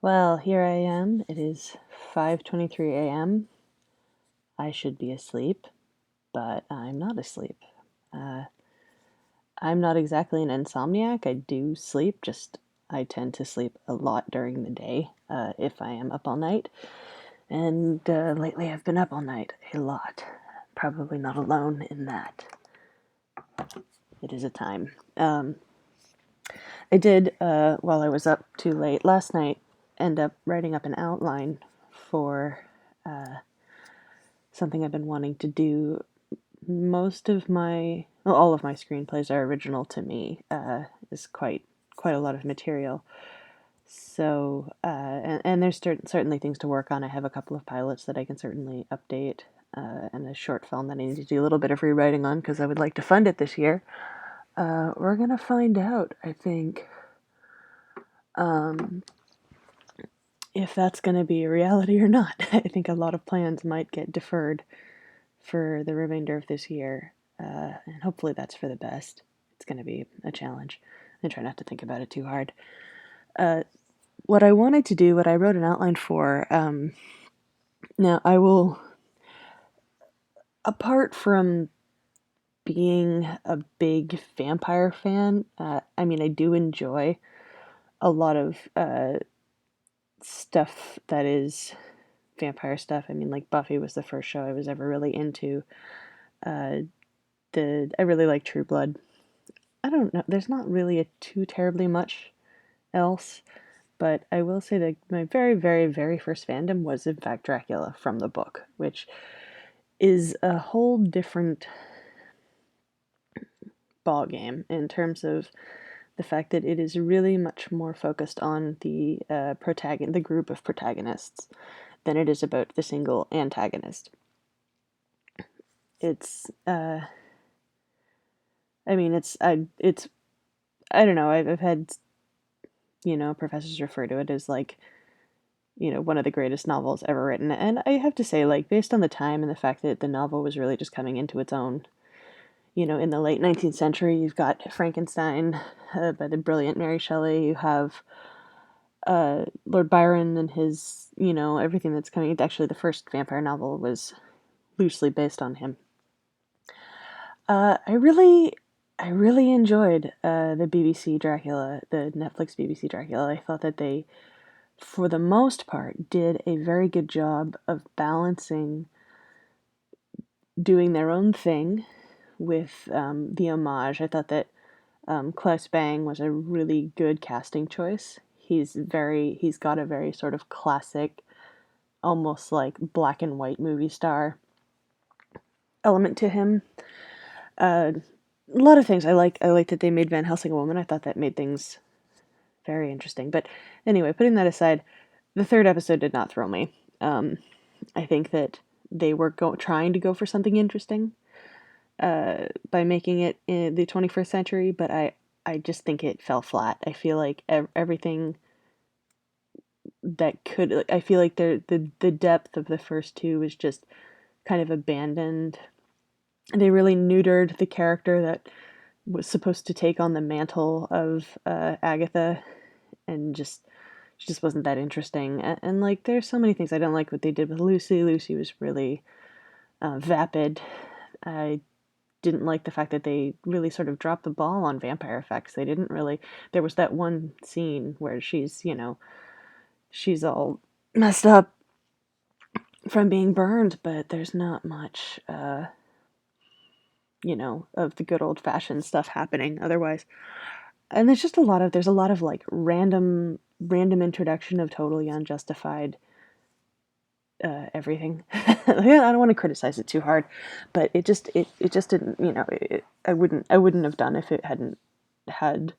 Well, here I am. It is 5:23 a.m. I should be asleep, but I'm not asleep. Uh, I'm not exactly an insomniac. I do sleep, just I tend to sleep a lot during the day if I am up all night. And lately I've been up all night a lot. Probably not alone in that. It is a time. I did, while I was up too late last night, end up writing up an outline for something I've been wanting to do. All of my screenplays are original to me. Is quite a lot of material. So, and there's certainly things to work on. I have a couple of pilots that I can certainly update, and a short film that I need to do a little bit of rewriting on because I would like to fund it this year. We're gonna find out, I think, if that's gonna be a reality or not. I think a lot of plans might get deferred for the remainder of this year, and hopefully that's for the best. It's going to be a challenge. I try not to think about it too hard. What I wanted to do, what I wrote an outline for, now I will, apart from being a big vampire fan, I mean, I do enjoy a lot of stuff that is vampire stuff. I mean, like Buffy was the first show I was ever really into. I really like True Blood. I don't know. There's not really too terribly much else, but I will say that my very, very, very first fandom was in fact Dracula from the book, which is a whole different ball game in terms of the fact that it is really much more focused on the the group of protagonists than it is about the single antagonist. It's I mean it's I don't know. I've had professors refer to it as like one of the greatest novels ever written. And I have to say, like, based on the time and the fact that the novel was really just coming into its own, in the late 19th century, you've got Frankenstein by the brilliant Mary Shelley. You have Lord Byron and his, everything that's coming. Actually, the first vampire novel was loosely based on him. I really enjoyed the BBC Dracula, the Netflix BBC Dracula. I thought that they, for the most part, did a very good job of balancing doing their own thing with the homage. I thought that Klaus Bang was a really good casting choice. He's got a very sort of classic, almost like black and white movie star element to him. A lot of things I like. I like that they made Van Helsing a woman. I thought that made things very interesting. But anyway, putting that aside, the third episode did not thrill me. I think that they were trying to go for something interesting by making it in the 21st century, but I just think it fell flat. I feel like everything that could, I feel like the depth of the first two was just kind of abandoned. They really neutered the character that was supposed to take on the mantle of Agatha, and she just wasn't that interesting. And like, there's so many things I don't like what they did with Lucy. Lucy was really vapid. I didn't like the fact that they really sort of dropped the ball on vampire effects. They didn't really. There was that one scene where she's all messed up from being burned, but there's not much, of the good old fashioned stuff happening otherwise. And there's a lot of like random introduction of totally unjustified everything. I don't want to criticize it too hard, but it just didn't. I wouldn't have done if it hadn't had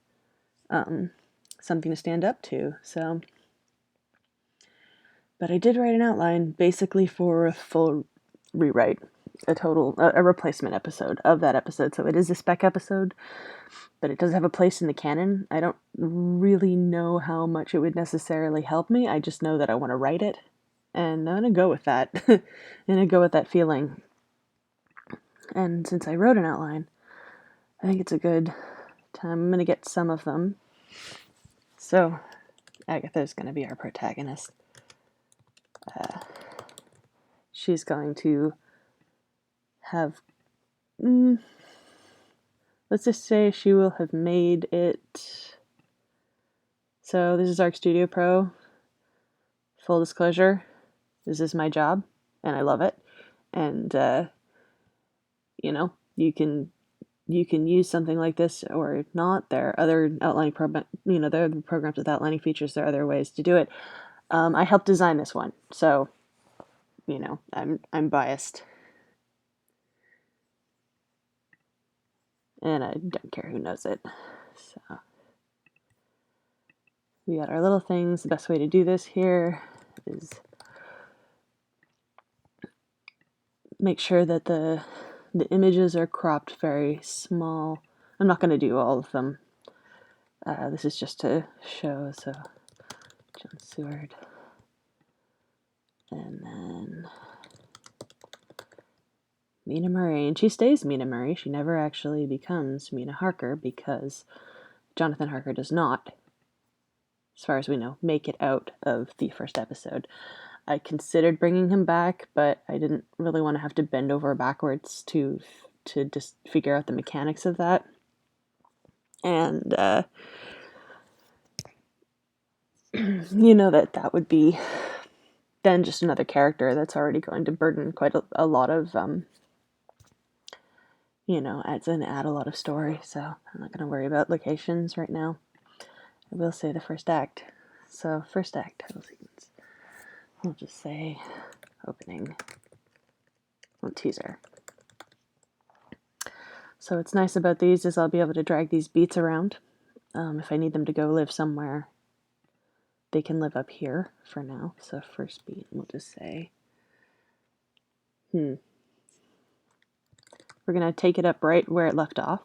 something to stand up to. So, but I did write an outline basically for a full rewrite, a replacement episode of that episode. So it is a Spec episode, but it does have a place in the canon. I don't really know how much it would necessarily help me. I just know that I want to write it. And I'm gonna go with that. I'm gonna go with that feeling. And since I wrote an outline, I think it's a good time. I'm gonna get some of them. So Agatha's going to be our protagonist. She's going to have, let's just say she will have made it. So this is Arc Studio Pro. Full disclosure, this is my job, and I love it. And you can use something like this or not. There are other outlining there are programs with outlining features. There are other ways to do it. I helped design this one, so I'm biased, and I don't care who knows it. So we got our little things. The best way to do this here is make sure that the images are cropped very small. I'm not going to do all of them. This is just to show. So John Seward, and then Mina Murray, and she stays Mina Murray. She never actually becomes Mina Harker because Jonathan Harker does not, as far as we know, make it out of the first episode. I considered bringing him back, but I didn't really want to have to bend over backwards to just figure out the mechanics of that. And that would be then just another character that's already going to burden quite a lot of add a lot of story. So I'm not going to worry about locations right now. I will say the first act. So first act title sequence. We'll just say opening. Teaser. So what's nice about these is I'll be able to drag these beats around. If I need them to go live somewhere, they can live up here for now. So first beat, we'll just say, we're going to take it up right where it left off.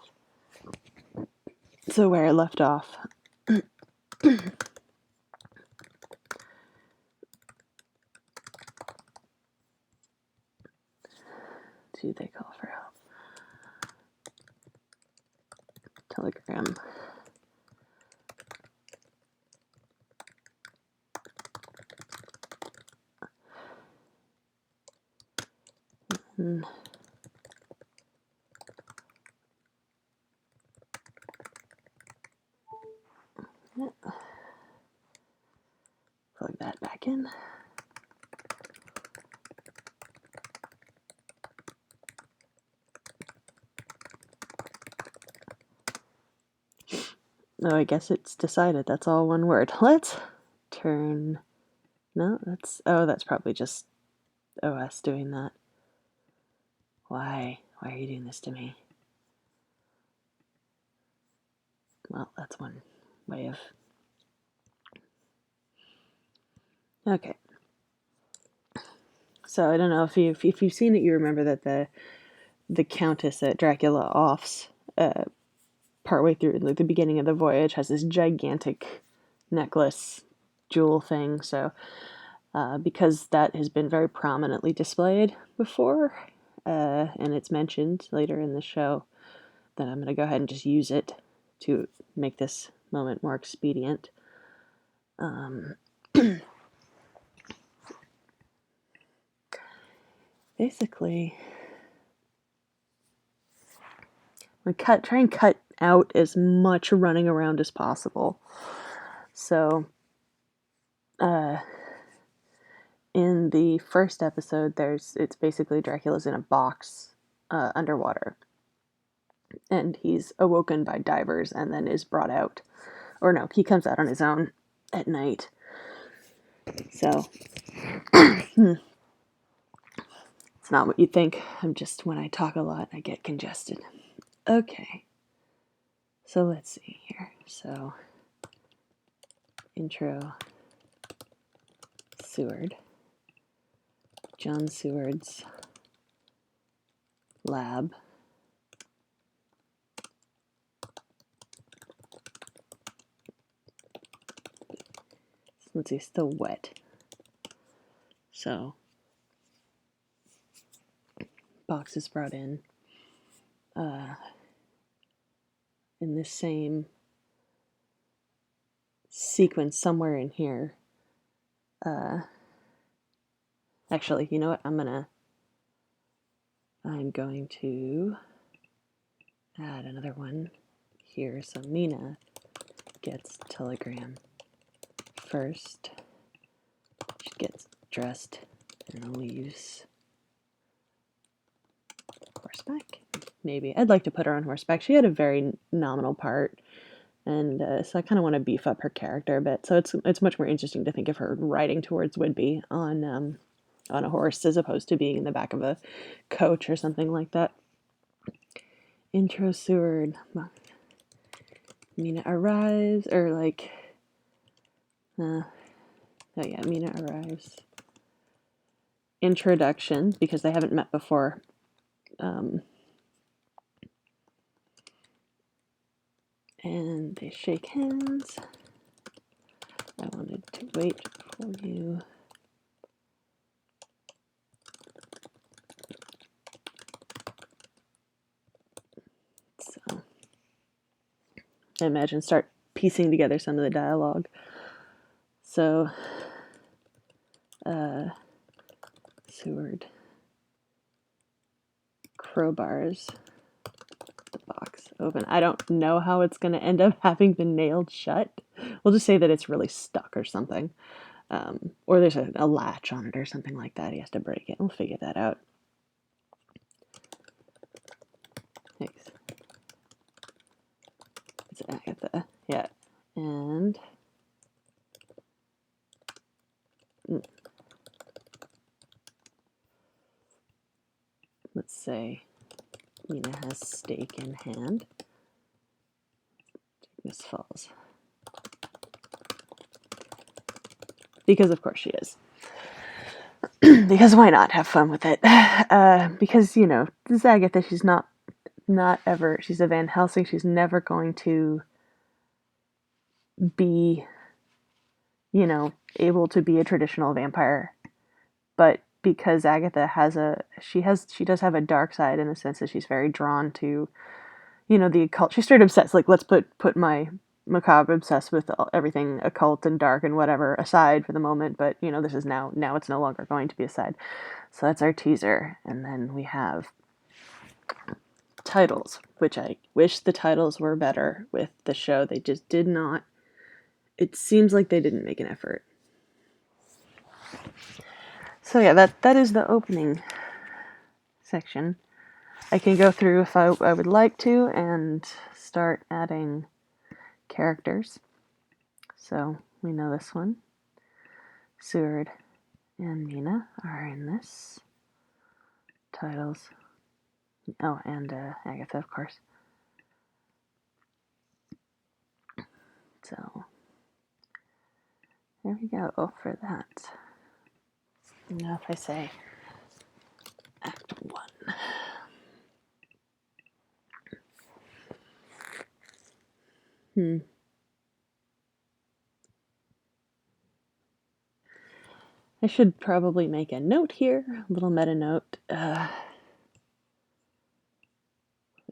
So where it left off, do they call for help? Telegram. Plug that back in. Oh, I guess it's decided. That's all one word. Let's turn. No, that's probably just OS doing that. Why? Why are you doing this to me? Well, that's one way of. Okay. So I don't know if you've seen it, you remember that the Countess that Dracula offs partway through, like the beginning of the voyage, has this gigantic necklace jewel thing. So because that has been very prominently displayed before, and it's mentioned later in the show, then I'm going to go ahead and just use it to make this moment more expedient. Basically, try and cut out as much running around as possible. So, in the first episode, it's basically Dracula's in a box underwater, and he's awoken by divers and then is brought out. Or no, he comes out on his own at night. So, it's not what you think. When I talk a lot, I get congested. Okay. So let's see here. So, intro, Seward. John Seward's lab. Let's see, still wet. So, box is brought in this same sequence somewhere in here. Actually, you know what? I'm going to add another one here. So Mina gets telegram first. She gets dressed and leaves horseback. Maybe. I'd like to put her on horseback. She had a very nominal part, and so I kind of want to beef up her character a bit. So it's much more interesting to think of her riding towards Whidbey on a horse as opposed to being in the back of a coach or something like that. Intro Seward. Mina arrives, or like, oh yeah, Mina arrives. Introduction, because they haven't met before. And they shake hands. I wanted to wait for you. So I imagine start piecing together some of the dialogue. So Seward crowbars the box open. I don't know how it's going to end up having been nailed shut. We'll just say that it's really stuck or something. Or there's a latch on it or something like that. He has to break it. We'll figure that out. Thanks. It's Agatha. Yeah. And let's say Mina has stake in hand. Miss Falls. Because of course she is. Because why not have fun with it? Because, you know, this Agatha, she's not ever, she's a Van Helsing, she's never going to be, you know, able to be a traditional vampire. But because Agatha she does have a dark side in the sense that she's very drawn to, you know, the occult. She's straight obsessed. Like, let's put my macabre obsessed with everything occult and dark and whatever aside for the moment. But, you know, this is now it's no longer going to be aside. So that's our teaser. And then we have titles, which I wish the titles were better with the show. They just did not. It seems like they didn't make an effort. So yeah, that is the opening section. I can go through if I would like to and start adding characters. So we know this one. Seward and Mina are in this. Titles. Oh, and Agatha, of course. So there we go for that. Now if I say Act 1. I should probably make a note here, a little meta note. Let's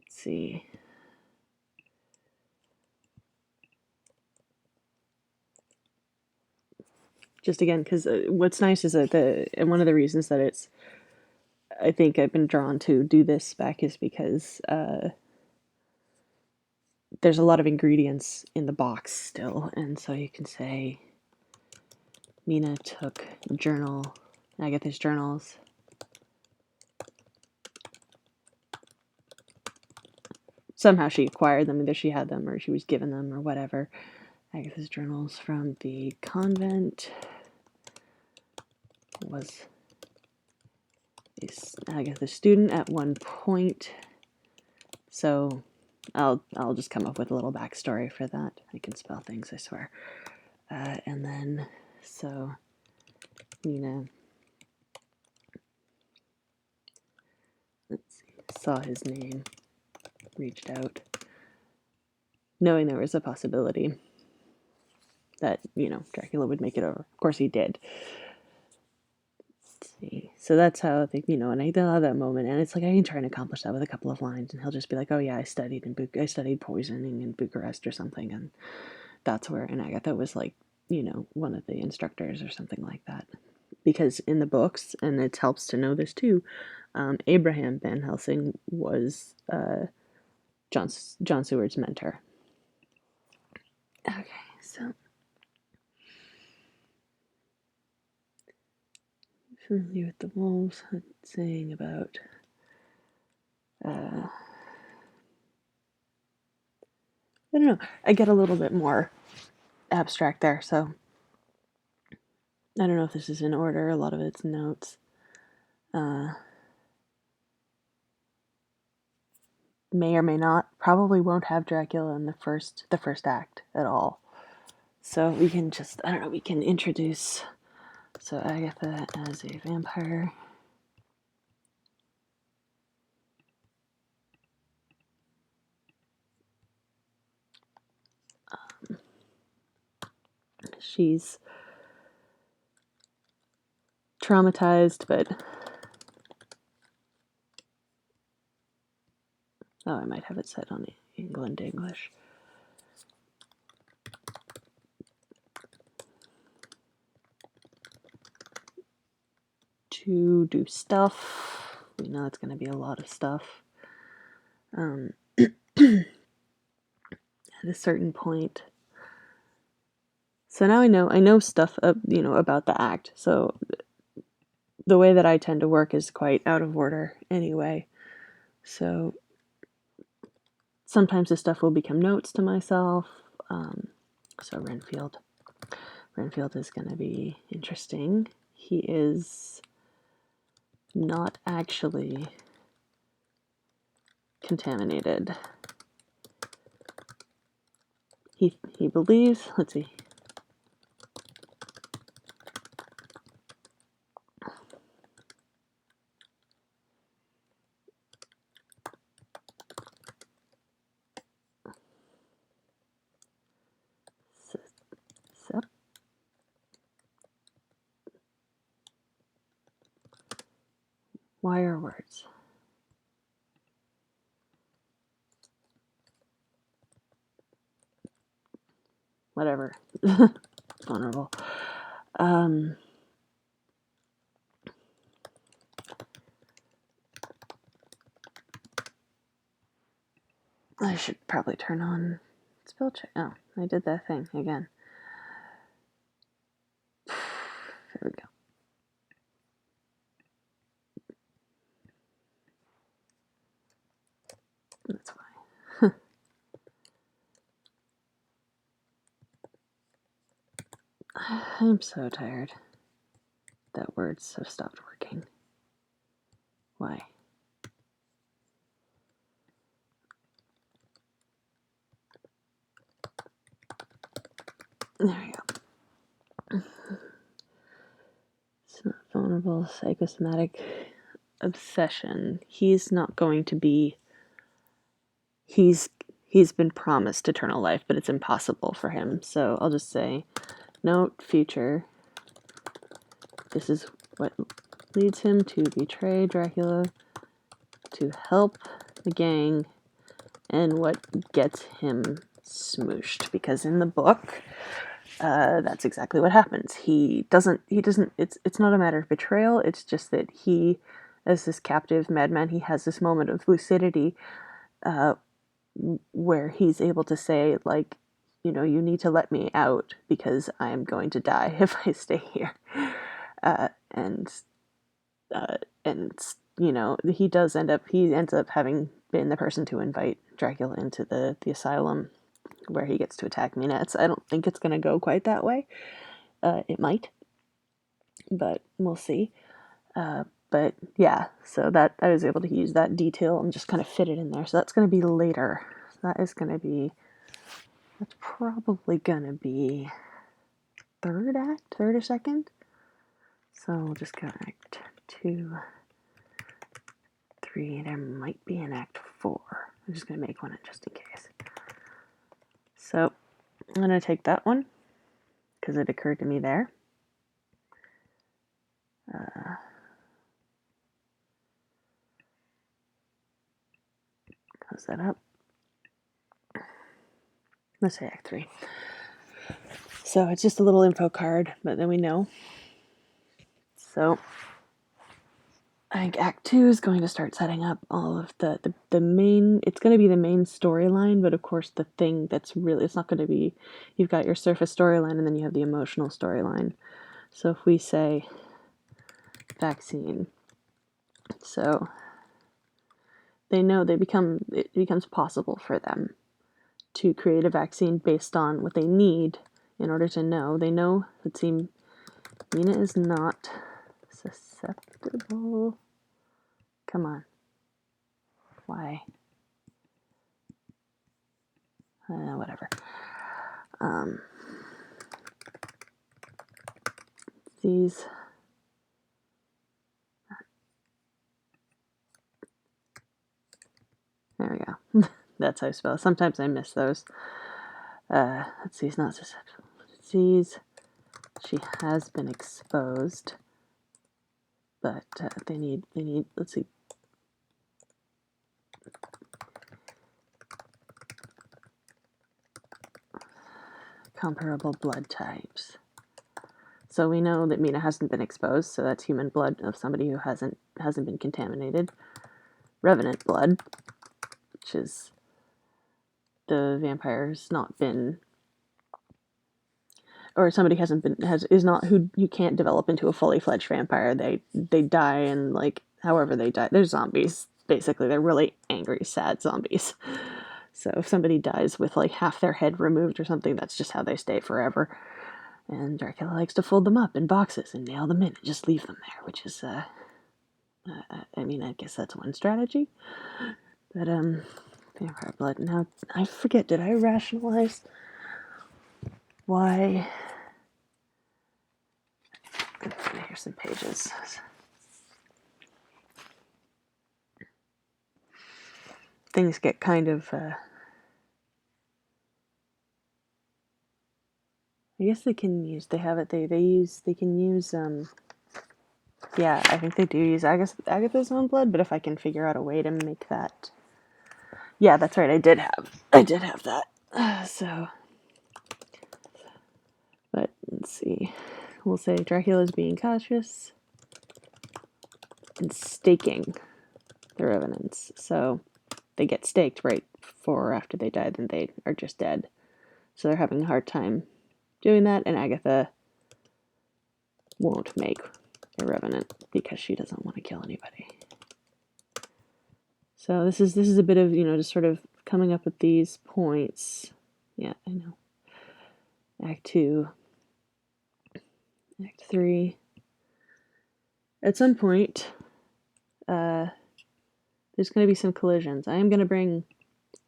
see. Just again, because what's nice is that and one of the reasons that I think I've been drawn to do this spec is because there's a lot of ingredients in the box still, and so you can say Mina took Agatha's journals. Somehow she acquired them, either she had them or she was given them or whatever. Agatha's journals from the convent. Was Agatha student at one point. So I'll just come up with a little backstory for that. I can spell things, I swear. And then so Mina, let's see, saw his name, reached out, knowing there was a possibility that, you know, Dracula would make it over. Of course he did. Let's see. So that's how I think, you know, and I they'll have that moment, and it's like I can try and accomplish that with a couple of lines, and he'll just be like, "Oh yeah, I studied poisoning in Bucharest or something," and that's where, and Agatha was like, one of the instructors or something like that. Because in the books, and it helps to know this too, Abraham Van Helsing was John Seward's mentor. Okay, so familiar with the wolves, saying about I don't know. I get a little bit more abstract there, so I don't know if this is in order. A lot of it's notes. May or may not. Probably won't have Dracula in the first act at all. So we can just, I don't know, we can introduce, so Agatha as a vampire. She's traumatized, but I might have it set on England English. To do stuff. We know it's going to be a lot of stuff. At a certain point. So now I know stuff, about the act. So the way that I tend to work is quite out of order anyway. So sometimes the stuff will become notes to myself. So Renfield is going to be interesting. He is not actually contaminated. He believes, let's see. Wire words. Whatever. Vulnerable. I should probably turn on spell check. Oh, I did that thing again. There we go. That's why. I'm so tired that words have stopped working. Why? There we go. It's not vulnerable, psychosomatic obsession. He's not going to be. He's been promised eternal life, but it's impossible for him. So I'll just say, note, future. This is what leads him to betray Dracula, to help the gang, and what gets him smooshed. Because in the book, that's exactly what happens. He doesn't, it's not a matter of betrayal, it's just that he, as this captive madman, he has this moment of lucidity, where he's able to say, like, you need to let me out because I'm going to die if I stay here. And he ends up having been the person to invite Dracula into the asylum where he gets to attack Minette. I don't think it's going to go quite that way. It might, but we'll see. But yeah, so that I was able to use that detail and just kind of fit it in there. So that's going to be later. That's probably going to be third or second. So we'll just go Act 2, 3. There might be an Act 4. I'm just going to make one just in case. So I'm going to take that one because it occurred to me there. Close that up. Let's say Act 3. So it's just a little info card, but then we know. So I think Act 2 is going to start setting up all of the main, it's going to be the main storyline, but of course the thing that's really, it's not going to be, you've got your surface storyline and then you have the emotional storyline. So if we say vaccine, so they know it becomes possible for them to create a vaccine based on what they need in order to know. They know, let's see, Mina is not susceptible. Come on. Why? Whatever. These. There we go. That's how I spell it. Sometimes I miss those. Let's see, it's not susceptible. Disease. She has been exposed, but they need. Let's see. Comparable blood types. So we know that Mina hasn't been exposed, so that's human blood of somebody who hasn't been contaminated. Revenant blood, which is the vampire's not been, or somebody is not who you can't develop into a fully fledged vampire. They die, and like however they die, they're zombies. Basically, they're really angry, sad zombies. So if somebody dies with like half their head removed or something, that's just how they stay forever. And Dracula likes to fold them up in boxes and nail them in and just leave them there, which is, I mean, I guess that's one strategy. But, vampire blood. Now, I forget, did I rationalize why? Here's some pages. Things get kind of, I guess they can use, they have it, they can use, yeah, I think they do use Agatha's own blood, but if I can figure out a way to make that, yeah, that's right, I did have that, so, but, let's see, we'll say Dracula's being cautious, and staking the revenants, so they get staked right before or after they die, then they are just dead, so they're having a hard time doing that, and Agatha won't make a revenant because she doesn't want to kill anybody. So this is a bit of, just sort of coming up with these points. Yeah, I know. Act 2. Act 3. At some point, there's going to be some collisions. I am going to bring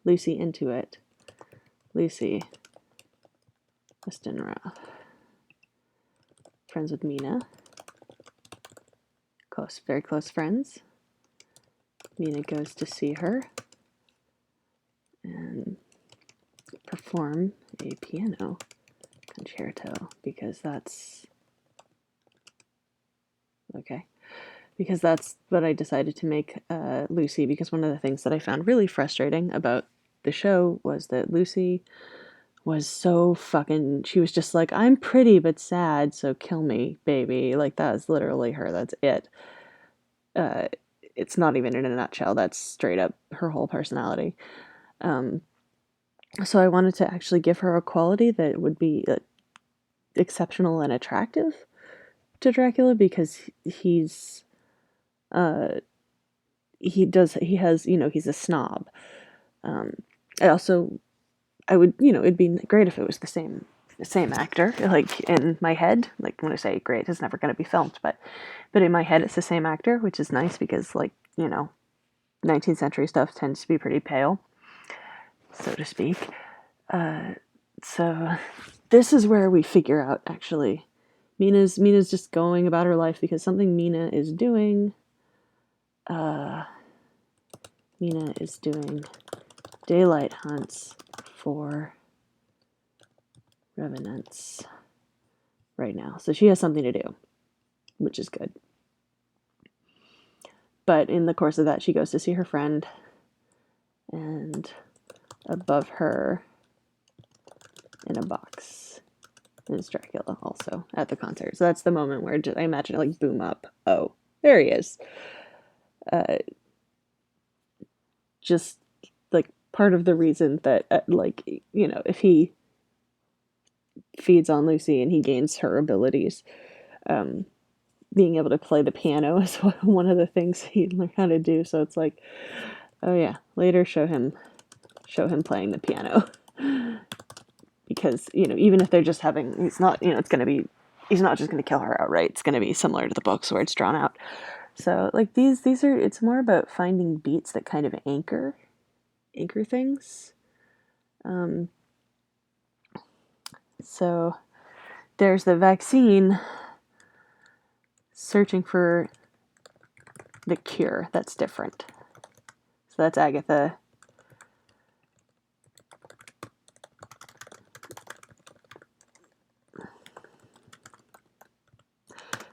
Lucy into it. Lucy Westenra. Friends with Mina. Very close friends. Mina goes to see her and perform a piano concerto because that's okay. Because that's what I decided to make Lucy, because one of the things that I found really frustrating about the show was that Lucy was so fucking, she was just like, I'm pretty but sad, so kill me, baby. Like, that's literally her, that's it. It's not even in a nutshell, that's straight up her whole personality. So I wanted to actually give her a quality that would be exceptional and attractive to Dracula, because he's he's a snob. I would, it'd be great if it was the same actor, like in my head, like when I say great, it's never going to be filmed, but in my head it's the same actor, which is nice because, like, 19th century stuff tends to be pretty pale, so to speak. So this is where we figure out, actually, Mina's just going about her life because something Mina is doing daylight hunts for revenants right now. So she has something to do, which is good. But in the course of that, she goes to see her friend, and above her, in a box, is Dracula also at the concert. So that's the moment where I imagine it like boom up. Oh, there he is. Just like part of the reason that like, you know, if he feeds on Lucy and he gains her abilities, being able to play the piano is one of the things he learned how to do. So it's like, oh yeah, later show him playing the piano. Because, you know, even if they're just having, he's not, you know, it's going to be, he's not just going to kill her outright. It's going to be similar to the books where it's drawn out. So like these are, it's more about finding beats that kind of anchor things. So there's the vaccine searching for the cure that's different. So that's Agatha.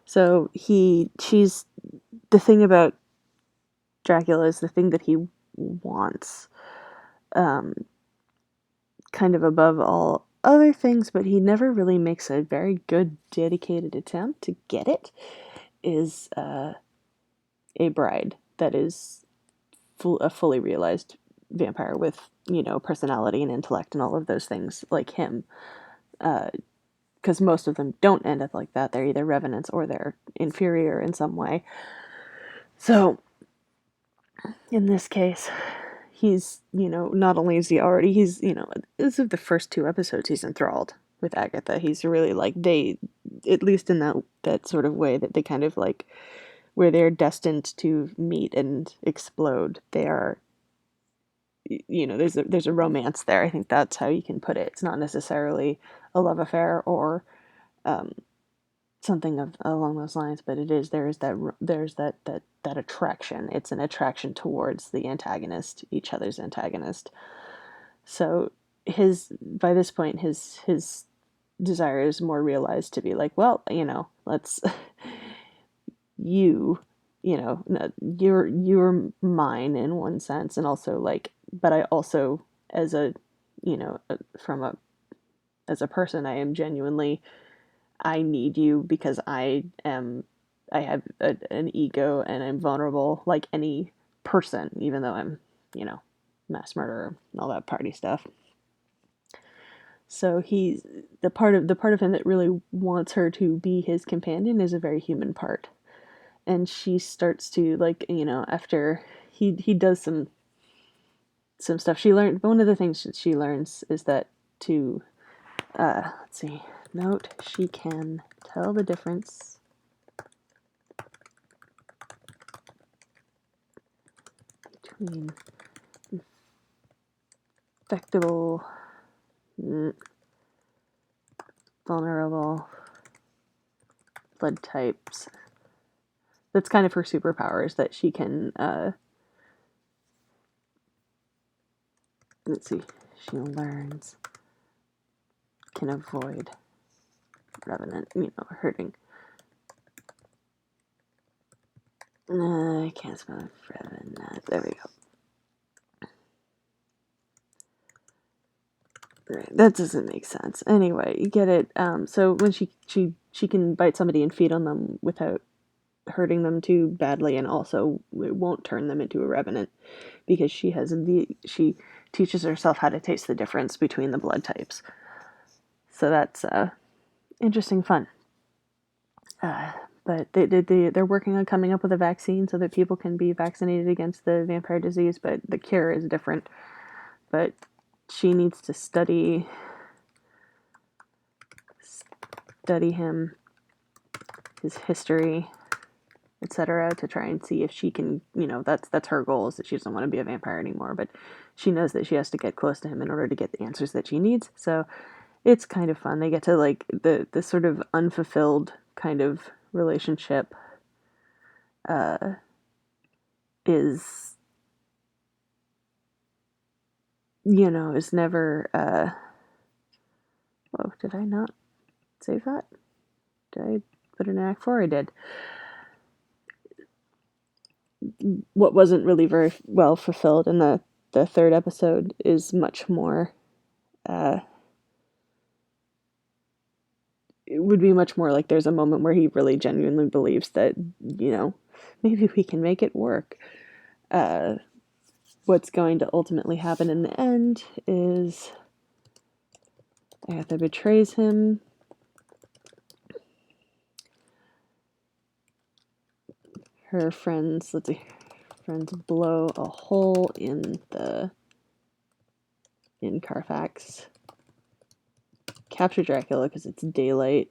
So she's, the thing about Dracula is the thing that he wants, kind of above all other things, but he never really makes a very good dedicated attempt to get it, is a bride that is a fully realized vampire with, you know, personality and intellect and all of those things like him. Because most of them don't end up like that. They're either revenants or they're inferior in some way. So in this case, he's, you know, not only is he already, he's, you know, this is the first 2 episodes he's enthralled with Agatha. He's really like, they, at least in that sort of way that they kind of like, where they're destined to meet and explode, they are, you know, there's a romance there. I think that's how you can put it. It's not necessarily a love affair or something along those lines, but there's that attraction. It's an attraction towards the antagonist, each other's antagonist. So by this point his desire is more realized to be like, well, you know, let's you know, you're mine in one sense, and also like, but I also, as a, you know, as a person, I am genuinely, I need you because I have an ego and I'm vulnerable like any person, even though I'm, you know, mass murderer and all that party stuff. So he's the part of him that really wants her to be his companion is a very human part. And she starts to, like, you know, after he does some stuff, she learned, one of the things that she learns is that to let's see, note, she can tell the difference between infectable, vulnerable blood types. That's kind of her superpower, is that she can, let's see, she learns, can avoid revenant, you know, hurting. I can't spell revenant. There we go. Right, that doesn't make sense. Anyway, you get it. So when she can bite somebody and feed on them without hurting them too badly, and also it won't turn them into a revenant because she teaches herself how to taste the difference between the blood types. So that's interesting fun. But they're working on coming up with a vaccine so that people can be vaccinated against the vampire disease, but the cure is different. But she needs to study him, his history, etc., to try and see if she can, you know, that's her goal, is that she doesn't want to be a vampire anymore, but she knows that she has to get close to him in order to get the answers that she needs. So it's kind of fun. They get to, like, the sort of unfulfilled kind of relationship is, you know, is never whoa, did I not save that? Did I put an act 4? I did. What wasn't really very well fulfilled in the 3rd episode is much more it would be much more like there's a moment where he really genuinely believes that, maybe we can make it work. What's going to ultimately happen in the end is Agatha betrays him. Her friends, blow a hole in Carfax. Capture Dracula because it's daylight.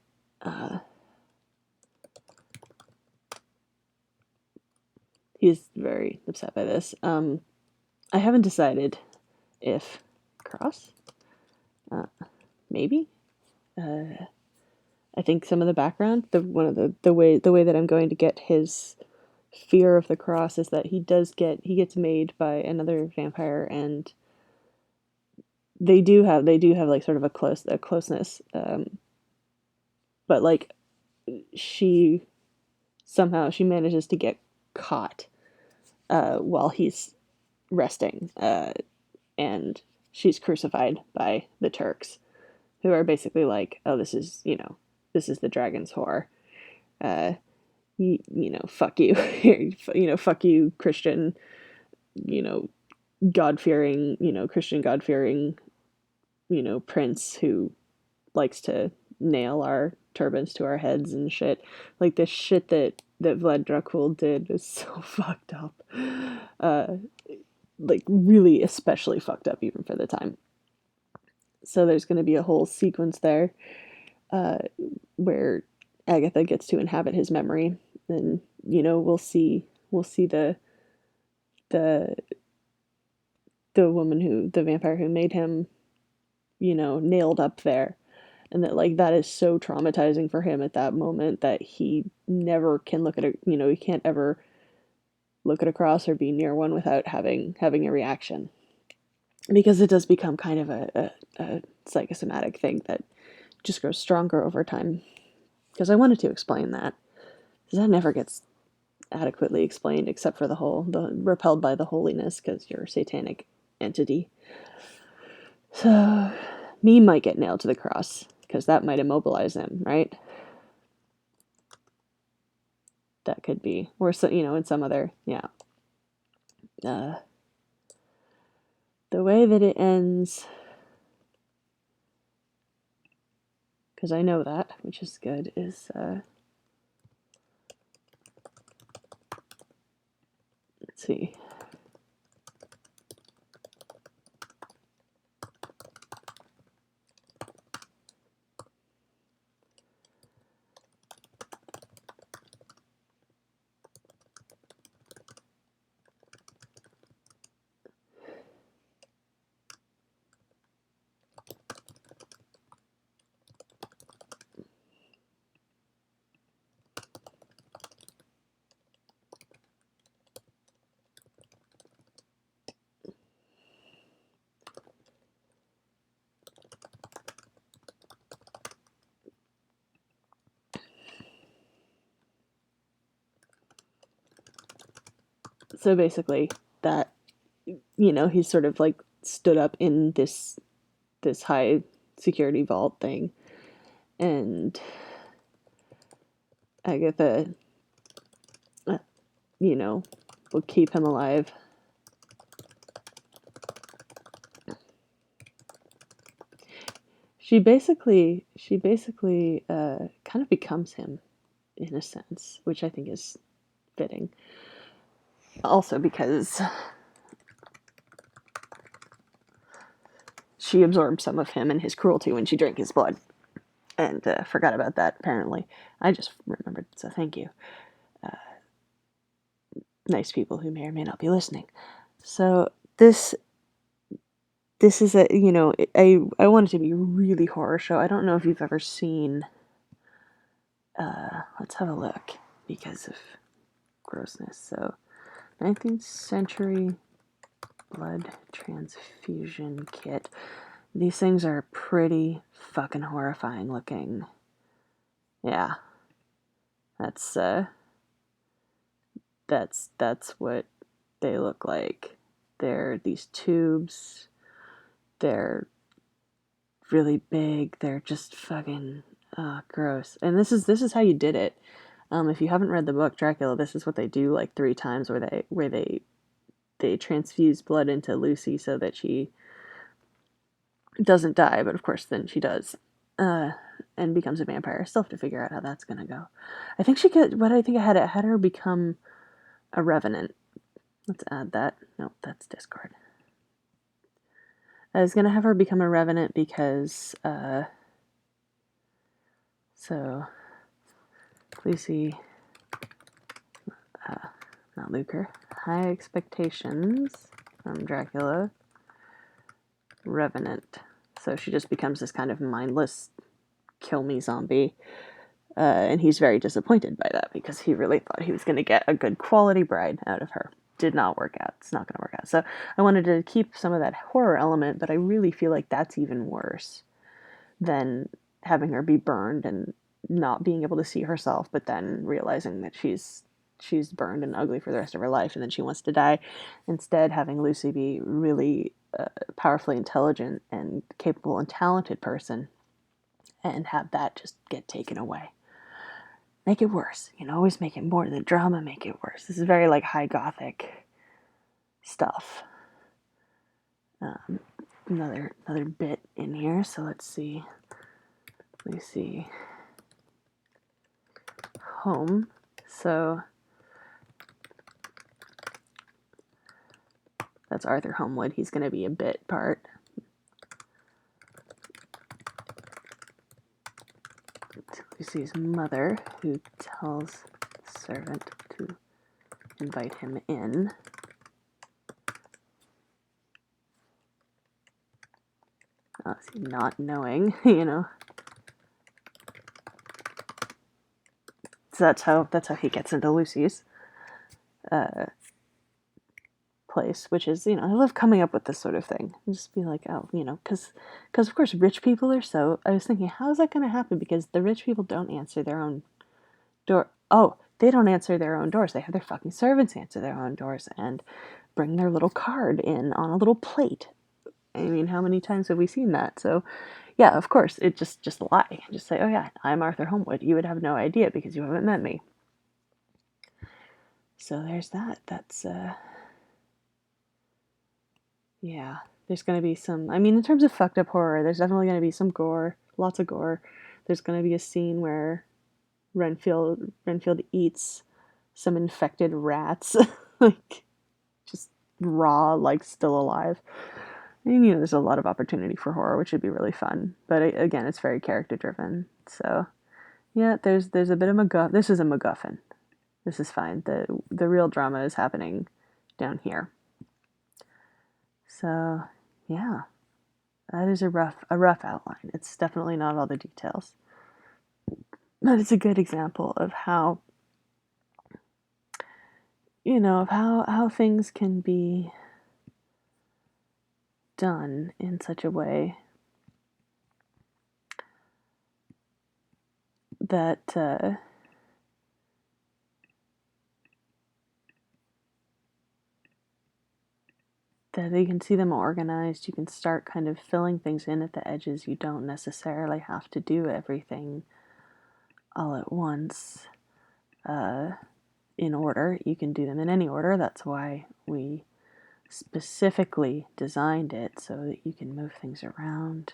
He's very upset by this. I haven't decided if cross. Maybe. I think some of the background, the way that I'm going to get his fear of the cross is that he gets made by another vampire, and they do have like sort of a closeness, but like she manages to get caught while he's resting, and she's crucified by the Turks, who are basically like, oh, this is the dragon's whore. Fuck you. Fuck you, Christian, God-fearing, Christian God-fearing, prince who likes to nail our turbans to our heads and shit. Like, this shit that Vlad Dracul did is so fucked up. Like, really especially fucked up even for the time. So there's going to be a whole sequence there where Agatha gets to inhabit his memory, and we'll see the vampire who made him, nailed up there, and that like that is so traumatizing for him at that moment that he never can look at he can't ever look at a cross or be near one without having a reaction, because it does become kind of a psychosomatic thing that just grows stronger over time. Because I wanted to explain that, because that never gets adequately explained, except for the repelled by the holiness because you're a satanic entity. So me might get nailed to the cross because that might immobilize him, right? That could be, or so, in some other, yeah. The way that it ends, because I know that, which is good, is let's see. So basically, that he's sort of like stood up in this high security vault thing, and Agatha, will keep him alive. She basically kind of becomes him in a sense, which I think is fitting. Also because she absorbed some of him and his cruelty when she drank his blood, and forgot about that, apparently. I just remembered, so thank you. Nice people who may or may not be listening. So this is a, I want it to be a really horror show. I don't know if you've ever seen, let's have a look, because of grossness. So 19th century blood transfusion kit. These things are pretty fucking horrifying looking. Yeah. That's what they look like. They're these tubes. They're really big. They're just fucking Gross. And this is how you did it. If you haven't read the book Dracula, this is what they do like 3 times, where they transfuse blood into Lucy so that she doesn't die, but of course then she does, and becomes a vampire. Still have to figure out how that's gonna go. I think she could. What I think I had her become a revenant. Let's add that. No, that's Discord. I was gonna have her become a revenant because so Lucy, not Luker. High expectations from Dracula. Revenant. So she just becomes this kind of mindless kill me zombie. And he's very disappointed by that because he really thought he was going to get a good quality bride out of her. Did not work out. It's not going to work out. So I wanted to keep some of that horror element, but I really feel like that's even worse than having her be burned and not being able to see herself, but then realizing that she's burned and ugly for the rest of her life and then she wants to die. Instead, having Lucy be really powerfully intelligent and capable and talented person and have that just get taken away. Make it worse. You know, always make it more. The drama, make it worse. This is very like high gothic stuff. Another bit in here. So let's see. Lucy home. So that's Arthur Homewood. He's going to be a bit part. Lucy's mother, who tells the servant to invite him in. Not knowing, you know. So that's how he gets into Lucy's place, which is, you know, I love coming up with this sort of thing. And just be like, oh, you know, because of course rich people are so. I was thinking, how is that going to happen? Because the rich people don't answer their own door. Oh, they don't answer their own doors. They have their fucking servants answer their own doors and bring their little card in on a little plate. I mean, how many times have we seen that? So, yeah, of course, it just lie. Just say, oh yeah, I'm Arthur Homewood. You would have no idea because you haven't met me. So there's that. That's, yeah. There's going to be some, I mean, in terms of fucked up horror, there's definitely going to be some gore, lots of gore. There's going to be a scene where Renfield eats some infected rats, like, just raw, like, still alive. And, you know, there's a lot of opportunity for horror, which would be really fun. But again, it's very character driven. So, yeah, there's a bit of MacGuffin. This is a MacGuffin. This is fine. The real drama is happening down here. So, yeah, that is a rough outline. It's definitely not all the details, but it's a good example of how, you know, of how things can be done in such a way that that you can see them organized. You can start kind of filling things in at the edges. You don't necessarily have to do everything all at once in order. You can do them in any order. That's why we specifically designed it so that you can move things around.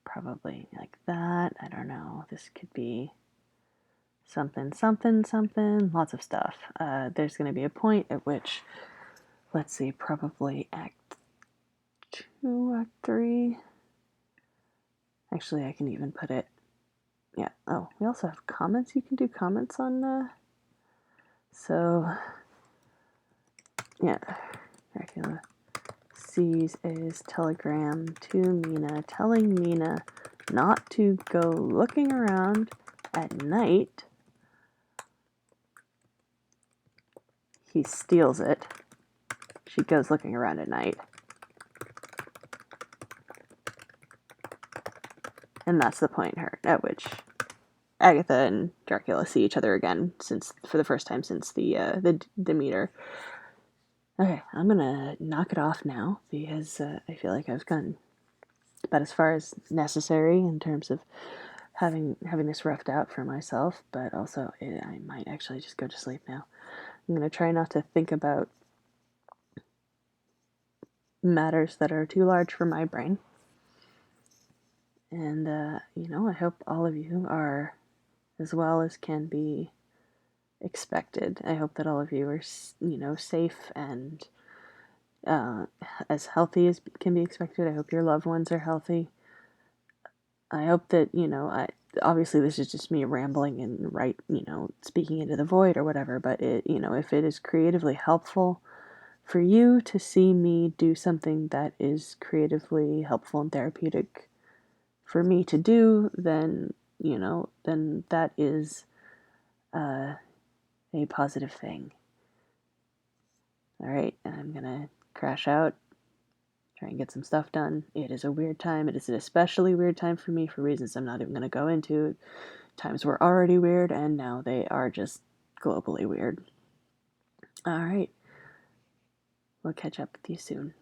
Probably like that. I don't know. This could be something, lots of stuff. There's going to be a point at which, let's see, probably Act 2, Act 3. Actually, I can even put it, yeah. Oh, we also have comments. You can do comments on, so, yeah, Dracula sees his telegram to Mina, telling Mina not to go looking around at night. He steals it. She goes looking around at night. And that's the point at which Agatha and Dracula see each other again for the first time since the meter. Okay, I'm gonna knock it off now because I feel like I've gone about as far as necessary in terms of having this roughed out for myself, but also I might actually just go to sleep now. I'm going to try not to think about matters that are too large for my brain. And, I hope all of you are as well as can be expected. I hope that all of you are, safe and as healthy as can be expected. I hope your loved ones are healthy. I hope that, obviously this is just me rambling and speaking into the void or whatever, but if it is creatively helpful for you to see me do something that is creatively helpful and therapeutic for me to do, then, then that is a positive thing. All right, I'm gonna crash out, try and get some stuff done. It is a weird time. It is an especially weird time for me for reasons I'm not even gonna go into. Times were already weird, and now they are just globally weird. All right, we'll catch up with you soon.